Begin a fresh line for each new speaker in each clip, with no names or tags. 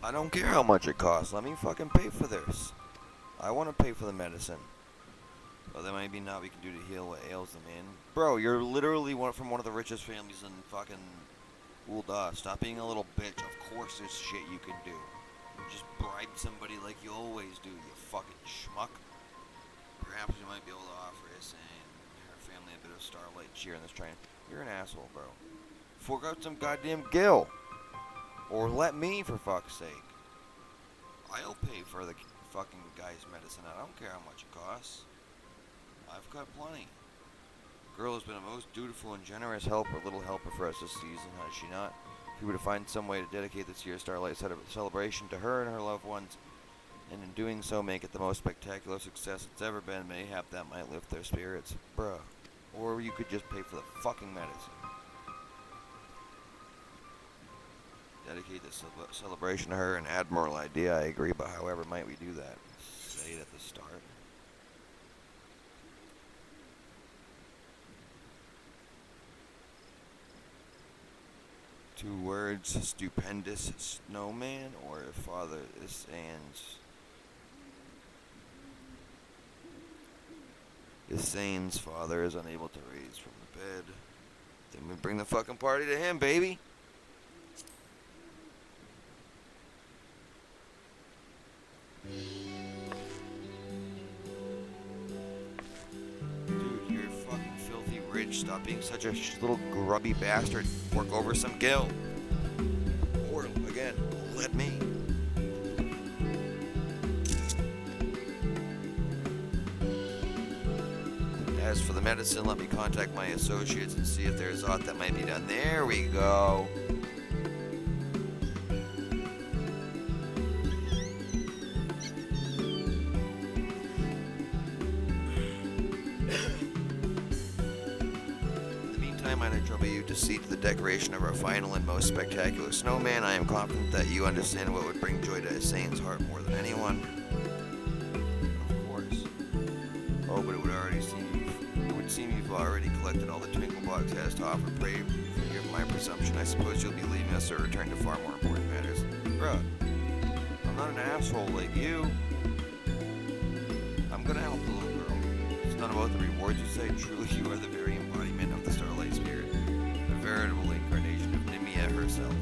I don't care how much it costs. Let me fucking pay for this. I want to pay for the medicine. Well, there might be not we can do to heal what ails the man. Bro, you're literally from one of the richest families in fucking Ulda. Stop being a little bitch. Of course there's shit you can do. Just bribe somebody like you always do, you fucking schmuck. Perhaps you might be able to offer us and her family a bit of starlight cheer in this train. You're an asshole, bro. Fork out some goddamn gil. Or let me, for fuck's sake. I'll pay for the fucking guy's medicine. I don't care how much it costs. I've got plenty. Girl has been a most dutiful and generous little helper for us this season, has she not? If we were to find some way to dedicate this year's Starlight celebration to her and her loved ones, and in doing so make it the most spectacular success it's ever been, mayhap that might lift their spirits. Bruh. Or you could just pay for the fucking medicine. Dedicate this celebration to her, an admirable idea, I agree, but however might we do that? Say it at the start. Two words, stupendous snowman, or Father Isane's father is unable to raise from the bed. Then we bring the fucking party to him, baby. Dude, you're fucking filthy rich. Stop being such a little grubby bastard. Work over some gil. Or, again, let me. As for the medicine, let me contact my associates and see if there's aught that might be done. There we go. I trouble you to see to the decoration of our final and most spectacular snowman. I am confident that you understand what would bring joy to Isane's heart more than anyone. Of course. Oh, but it would seem you've already collected all the Twinkle Box has to offer. Pray forgive my presumption. I suppose you'll be leaving us to return to far more important matters. Bruh, I'm not an asshole like you. I'm gonna help the little girl. It's not about the rewards you say. Truly, you are the very embodiment of the Starlight Spirit. A veritable incarnation of Nimia herself.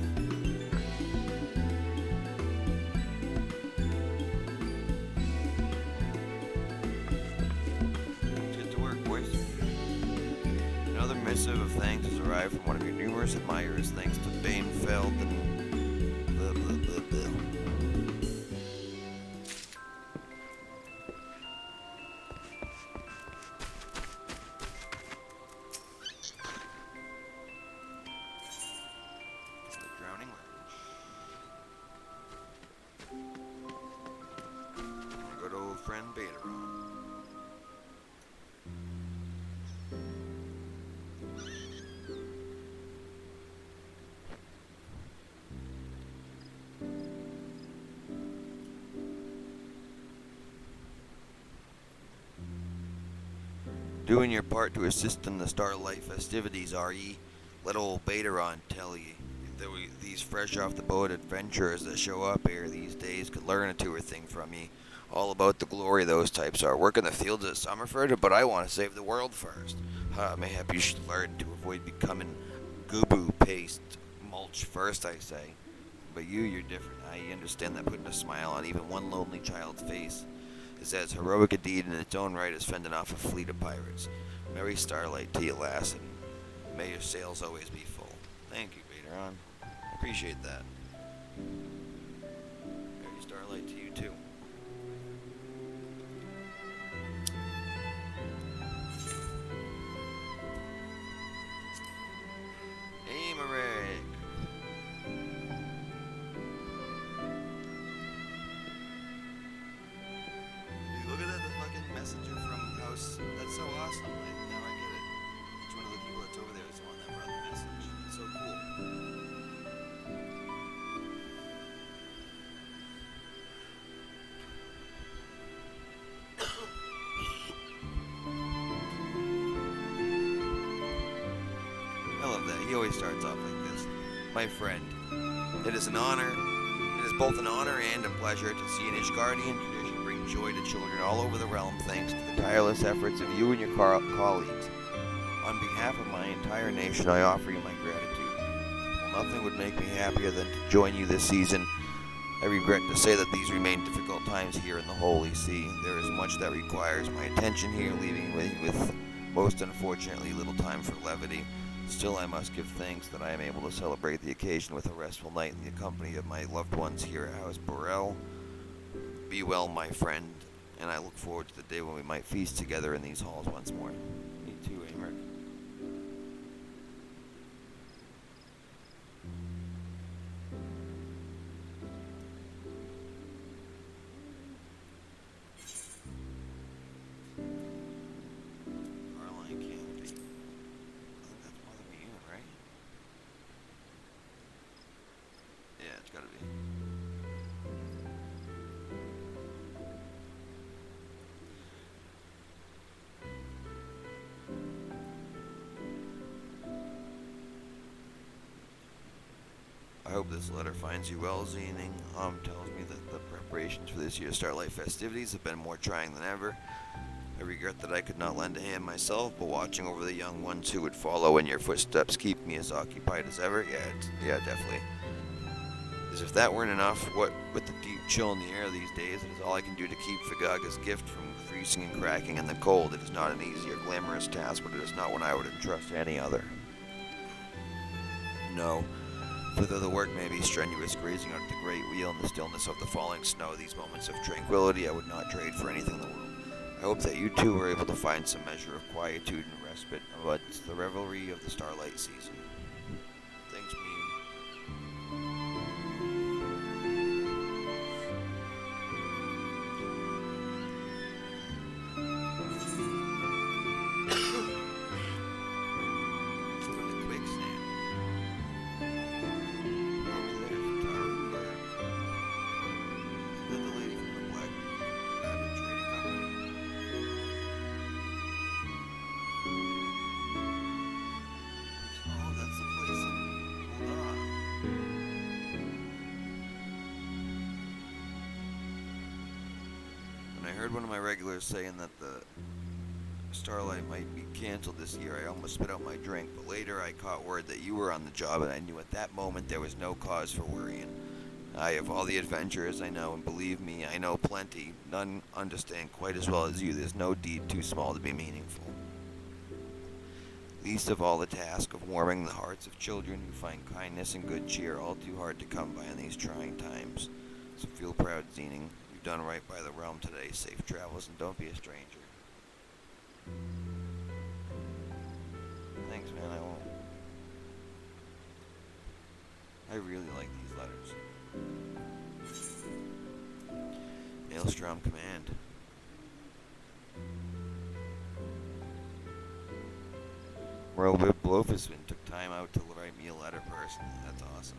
Let's get to work, boys. Another missive of thanks has arrived from one of your numerous admirers, thanks to Banefeld and blah blah blah blah. Good old friend Betaron. Doing your part to assist in the Starlight festivities, are ye? Let old Betaron tell ye. These fresh off the boat adventurers that show up here these days could learn a two or thing from ye. All about the glory those types are. Work in the fields at Summerford, but I want to save the world first. Mayhap you should learn to avoid becoming goo-boo paste mulch first, I say. But you're different. I understand that putting a smile on even one lonely child's face is as heroic a deed in its own right as fending off a fleet of pirates. Merry Starlight to you, lass, and may your sails always be full. Thank you, Betaron. Appreciate that. Merry Starlight to you, too. Hey, Marek. Look at that, the fucking messenger from House. That's so awesome. Now I get it. Each one of the people that's over there is the one that brought the message. It's so cool. I love that. He always starts off like this. My friend, it is an honor It is both an honor and a pleasure to see an Ishgardian tradition bring joy to children all over the realm thanks to the tireless efforts of you and your colleagues. On behalf of my entire nation, I offer you my gratitude. While nothing would make me happier than to join you this season, I regret to say that these remain difficult times here in the Holy See. There is much that requires my attention here, leaving me with most unfortunately little time for levity. Still, I must give thanks that I am able to celebrate the occasion with a restful night in the company of my loved ones here at House Burrell. Be well, my friend, and I look forward to the day when we might feast together in these halls once more. Me too, Amric. I hope this letter finds you well, Zening. Tells me that the preparations for this year's Starlight festivities have been more trying than ever. I regret that I could not lend a hand myself, but watching over the young ones who would follow in your footsteps keep me as occupied as ever. Yeah, definitely. As if that weren't enough, what with the deep chill in the air these days, it is all I can do to keep Fagaga's gift from freezing and cracking in the cold. It is not an easy or glamorous task, but it is not one I would entrust to any other. No. For though the work may be strenuous, grazing out at the great wheel in the stillness of the falling snow, these moments of tranquility I would not trade for anything in the world. I hope that you too were able to find some measure of quietude and respite amidst the revelry of the starlight season. Thanks, I heard one of my regulars saying that the Starlight might be canceled this year. I almost spit out my drink, but later I caught word that you were on the job, and I knew at that moment there was no cause for worrying. I have all the adventurers I know, and believe me, I know plenty. None understand quite as well as you. There's no deed too small to be meaningful. Least of all the task of warming the hearts of children who find kindness and good cheer all too hard to come by in these trying times. So feel proud, Zening. You've done right by the realm today. Safe travels, and don't be a stranger. Thanks, man, I won't. I really like these letters. Maelstrom Command. Merle Blofusvin took time out to write me a letter personally. That's awesome.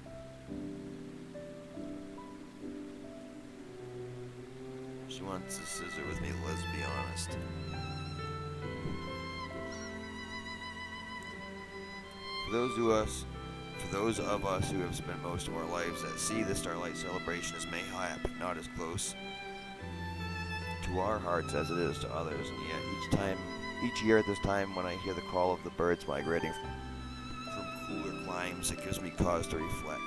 She wants to scissor with me, let's be honest. For those of us who have spent most of our lives at sea, the Starlight celebration is mayhap, but not as close to our hearts as it is to others. And yet, each year at this time, when I hear the call of the birds migrating from cooler climes, it gives me cause to reflect.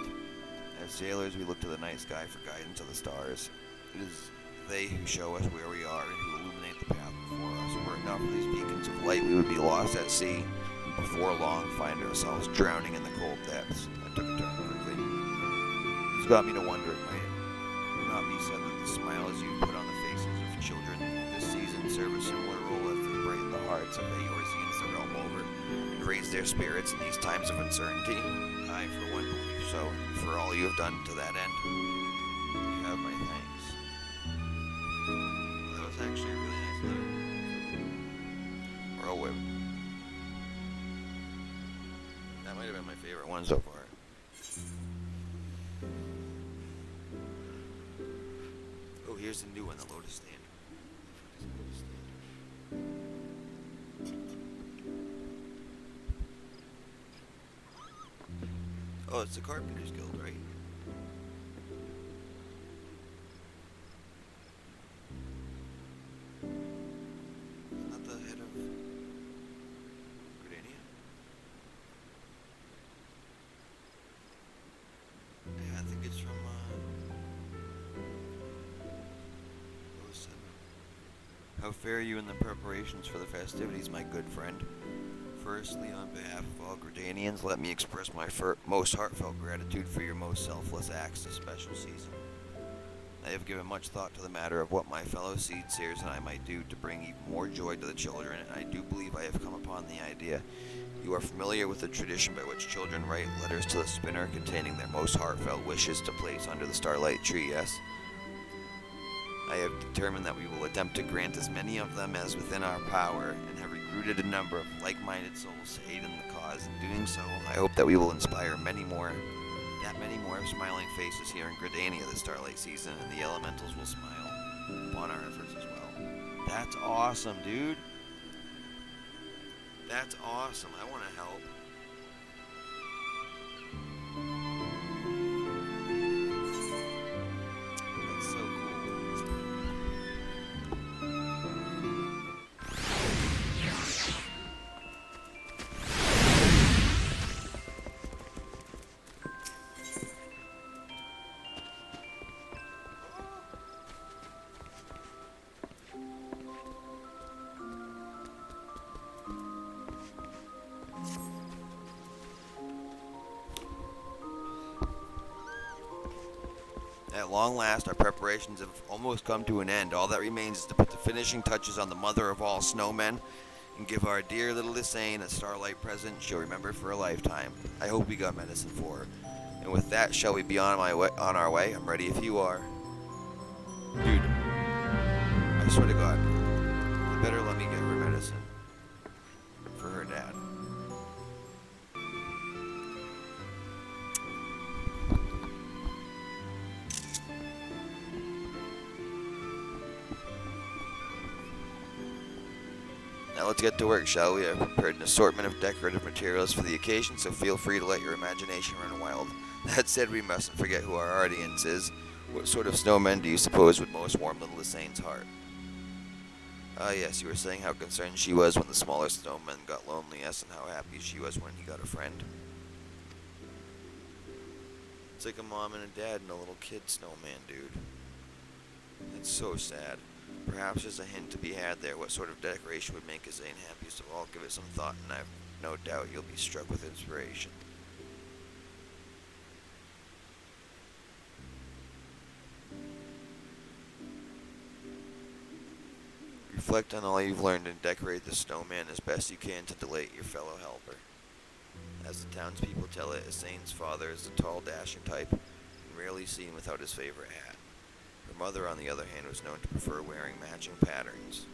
As sailors, we look to the night sky for guidance of the stars. It is they who show us where we are and who illuminate the path before us. Were it not for these beacons of light, we would be lost at sea, and before long find ourselves drowning in the cold depths. I took a turn quickly. It's got me to wonder, it might not be said that the smiles you put on the faces of children this season serve a similar role as they brighten the hearts of Eorzeans the realm over, and raise their spirits in these times of uncertainty. I, for one, believe so, and for all you have done to that end, you have my thanks. That was actually a really nice letter. Or a whip. That might have been my favorite one so far. Oh, here's the new one, the Lotus Standard. Oh, it's the Carpenter's Guild, right? How fare you in the preparations for the festivities, my good friend? Firstly, on behalf of all Gridanians, let me express my most heartfelt gratitude for your most selfless acts this special season. I have given much thought to the matter of what my fellow seed seers and I might do to bring even more joy to the children, and I do believe I have come upon the idea. You are familiar with the tradition by which children write letters to the spinner containing their most heartfelt wishes to place under the starlight tree, yes? I have determined that we will attempt to grant as many of them as within our power, and have recruited a number of like-minded souls to aid in the cause. In doing so, I hope that we will inspire many more smiling faces here in Gridania this starlight season, and the elementals will smile upon our efforts as well. That's awesome, dude. That's awesome. I want to help. That's so cool. At long last, our preparations have almost come to an end. All that remains is to put the finishing touches on the mother of all snowmen and give our dear little Lisane a starlight present she'll remember for a lifetime. I hope we got medicine for her. And with that, shall we be on our way? I'm ready if you are. Dude, I swear to God, you better let me get her medicine for her dad. Now let's get to work, shall we? I've prepared an assortment of decorative materials for the occasion, so feel free to let your imagination run wild. That said, we mustn't forget who our audience is. What sort of snowmen do you suppose would most warm little Lisane's heart? Ah, yes, you were saying how concerned she was when the smaller snowmen got lonely, yes, and how happy she was when he got a friend. It's like a mom and a dad and a little kid snowman, dude. It's so sad. Perhaps there's a hint to be had there. What sort of decoration would make Zane happiest of all? Give it some thought, and I've no doubt you'll be struck with inspiration. Reflect on all you've learned and decorate the snowman as best you can to delight your fellow helper. As the townspeople tell it, Zane's father is a tall, dashing type, and rarely seen without his favorite hat. Her mother, on the other hand, was known to prefer wearing matching patterns.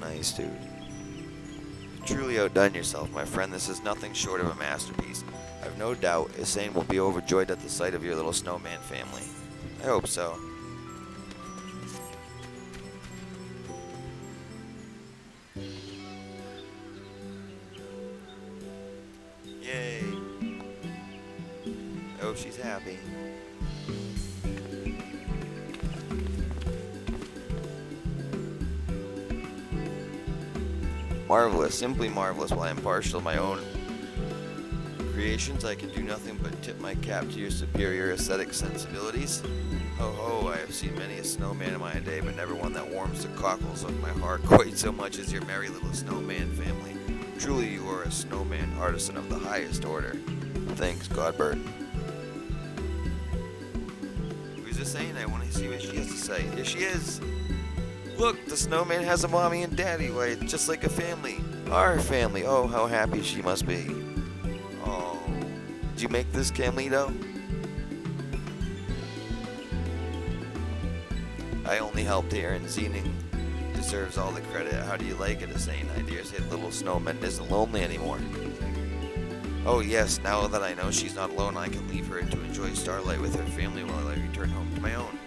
nice, dude. You've truly outdone yourself, my friend. This is nothing short of a masterpiece. I've no doubt Isane will be overjoyed at the sight of your little snowman family. I hope so. Yay. Oh, she's happy. Marvelous, simply marvelous. While I am partial to my own creations, I can do nothing but tip my cap to your superior aesthetic sensibilities. Ho ho, I have seen many a snowman in my day, but never one that warms the cockles of my heart quite so much as your merry little snowman family. Truly you are a snowman artisan of the highest order. Thanks, Godbert. Who's this saying? I want to see what she has to say. Here she is! Look, the snowman has a mommy and daddy, why, it's just like a family. Our family. Oh, how happy she must be. Oh, did you make this, Camlito? I only helped here, and Zening deserves all the credit. How do you like it, Isane? I dare say little snowman isn't lonely anymore. Oh yes, now that I know she's not alone, I can leave her to enjoy starlight with her family while I return home to my own.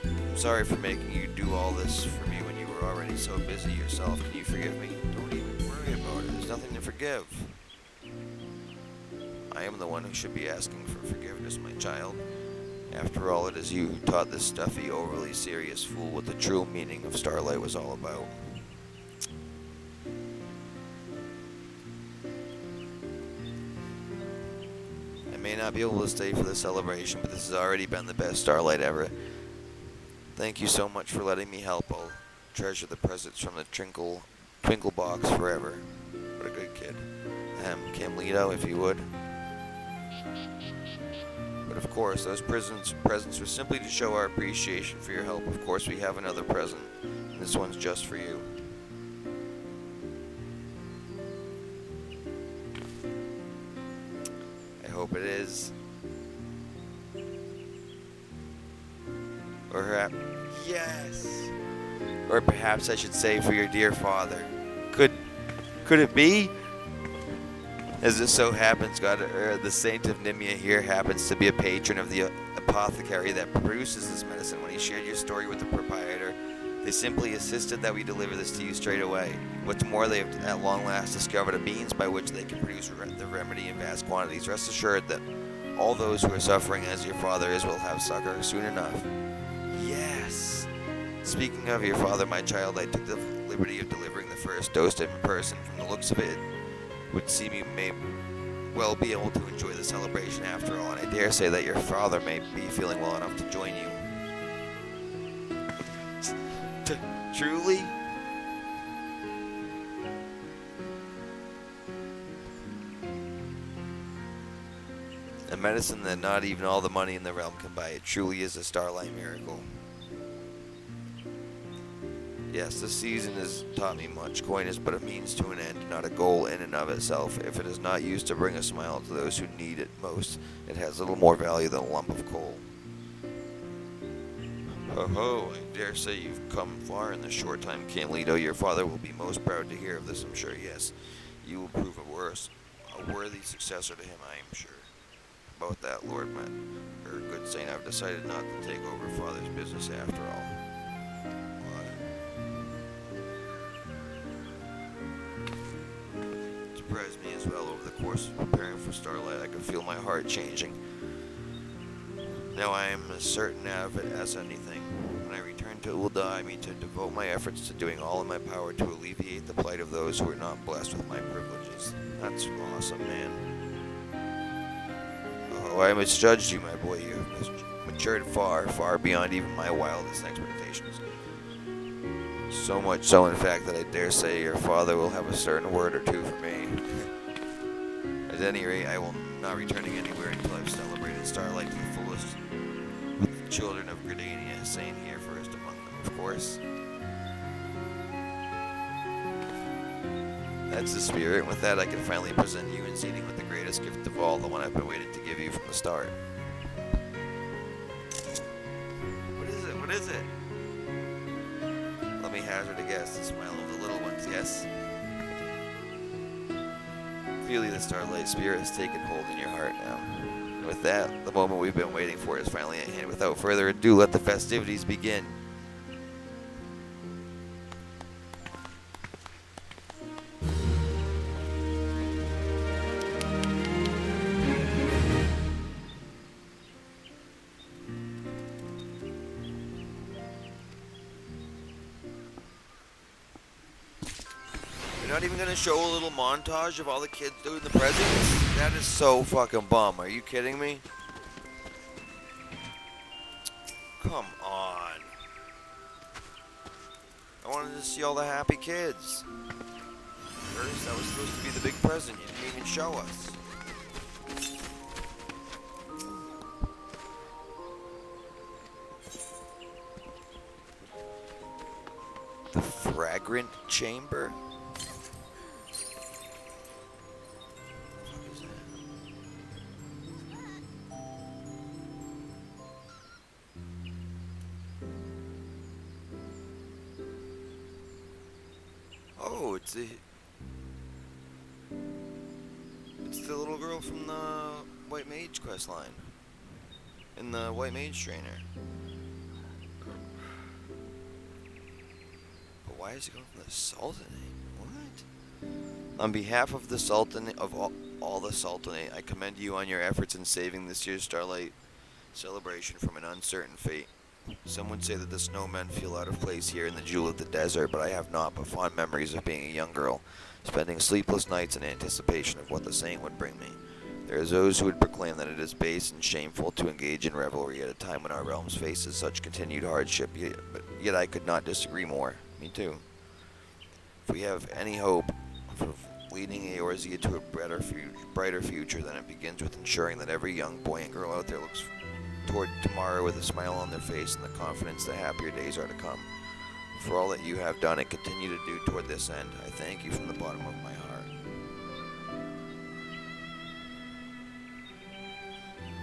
I'm sorry for making you do all this for me when you were already so busy yourself. Can you forgive me? Don't even worry about it. There's nothing to forgive. I am the one who should be asking for forgiveness, my child. After all, it is you who taught this stuffy, overly serious fool what the true meaning of starlight was all about. I may not be able to stay for the celebration, but this has already been the best starlight ever. Thank you so much for letting me help. I'll treasure the presents from the twinkle box forever. What a good kid. Camlito, if you would. But of course, those presents were simply to show our appreciation for your help. Of course, we have another present, and this one's just for you. I hope it is. Or perhaps, yes. Or perhaps I should say for your dear father. Could it be? As it so happens, the saint of Nimia here happens to be a patron of the apothecary that produces this medicine. When he shared your story with the proprietor, they simply insisted that we deliver this to you straight away. What's more, they have at long last discovered a means by which they can produce the remedy in vast quantities. Rest assured that all those who are suffering as your father is will have succor soon enough. Yes! Speaking of your father, my child, I took the liberty of delivering the first dose to him in person. From the looks of it, would seem you may well be able to enjoy the celebration after all, and I dare say that your father may be feeling well enough to join you. Truly? A medicine that not even all the money in the realm can buy. It truly is a starlight miracle. Yes, this season has taught me much. Coin is but a means to an end, not a goal in and of itself. If it is not used to bring a smile to those who need it most, it has little more value than a lump of coal. Ho ho, I dare say you've come far in this short time, Camlito. Your father will be most proud to hear of this, I'm sure. Yes, you will prove a worthy successor to him, I am sure. About that, Lord, or good saint, I've decided not to take over father's business after all. Surprised me as well. Over the course of preparing for starlight, I could feel my heart changing. Now I am as certain of it as anything. When I return to Ul'dah, I mean to devote my efforts to doing all in my power to alleviate the plight of those who are not blessed with my privileges. That's awesome, man. Oh, I misjudged you, my boy. You have matured far, far beyond even my wildest expectations. So much so, in fact, that I dare say your father will have a certain word or two for me. At any rate, I will not returning anywhere until I've celebrated starlight to the fullest, with the children of Gridania, Isane here first among them, of course. That's the spirit, and with that I can finally present you and Zening with the greatest gift of all, the one I've been waiting to give you from the start. What is is it? Let me hazard a guess. The smile of the little ones, yes? Really, the Starlight Spirit has taken hold in your heart now. And with that, the moment we've been waiting for is finally at hand. Without further ado, let the festivities begin. You're not even gonna show a little montage of all the kids doing the presents? That is so fucking bum. Are you kidding me? Come on. I wanted to see all the happy kids. First, that was supposed to be the big present. You didn't even show us. The fragrant chamber? Oh, it's the little girl from the White Mage quest line. In the White Mage trainer. But why is it going from the Sultanate? What? On behalf of the Sultanate, of all the Sultanate, I commend you on your efforts in saving this year's Starlight celebration from an uncertain fate. Some would say that the snowmen feel out of place here in the jewel of the desert, but I have not but fond memories of being a young girl, spending sleepless nights in anticipation of what the saint would bring me. There are those who would proclaim that it is base and shameful to engage in revelry at a time when our realms faces such continued hardship, yet I could not disagree more. Me too. If we have any hope of leading Eorzea to a brighter future, then it begins with ensuring that every young boy and girl out there looks toward tomorrow with a smile on their face and the confidence that happier days are to come. For all that you have done and continue to do toward this end, I thank you from the bottom of my heart.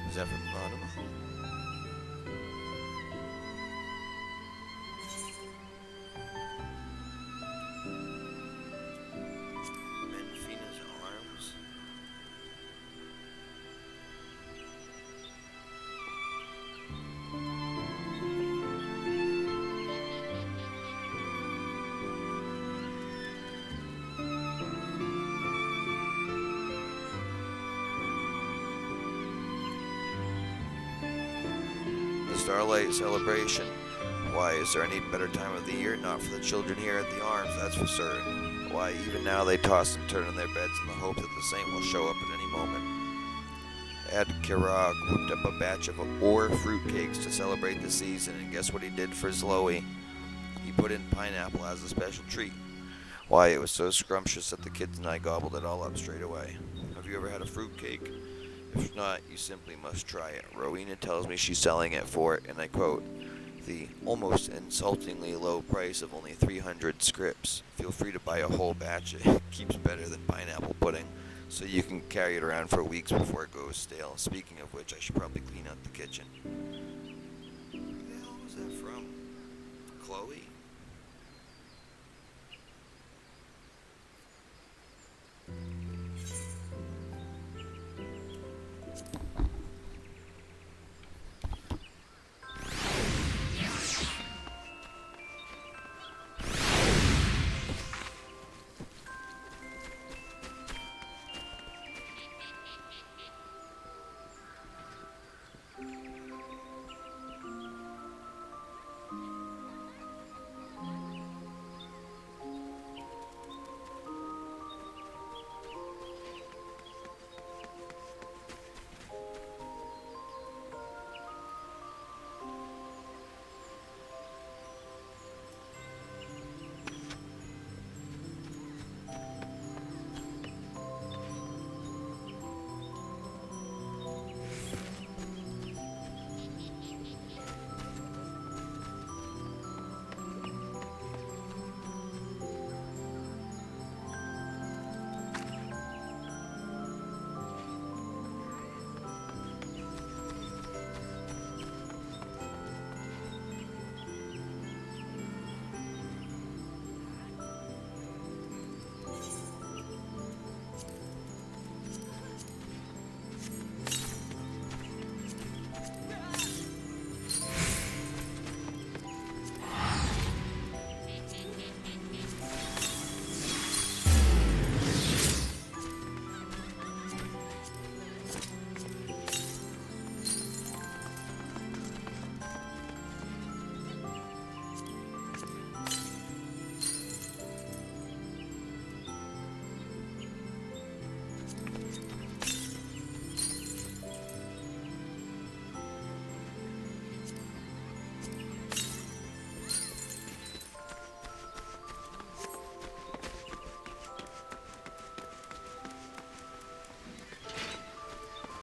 Is that from Anima? Menfina's arms? Starlight celebration. Why, is there any better time of the year? Not for the children here at the Arms, that's for certain. Why, even now they toss and turn in their beds in the hope that the saint will show up at any moment. Ed Kirag whipped up a batch of fruitcakes to celebrate the season, and guess what he did for Zloe? He put in pineapple as a special treat. Why, it was so scrumptious that the kids and I gobbled it all up straight away. Have you ever had a fruitcake? If not, you simply must try it. Rowena tells me she's selling it for, and I quote, the almost insultingly low price of only 300 scripts. Feel free to buy a whole batch. It keeps better than pineapple pudding, so you can carry it around for weeks before it goes stale. Speaking of which, I should probably clean out the kitchen. Who the hell was that from? Chloe?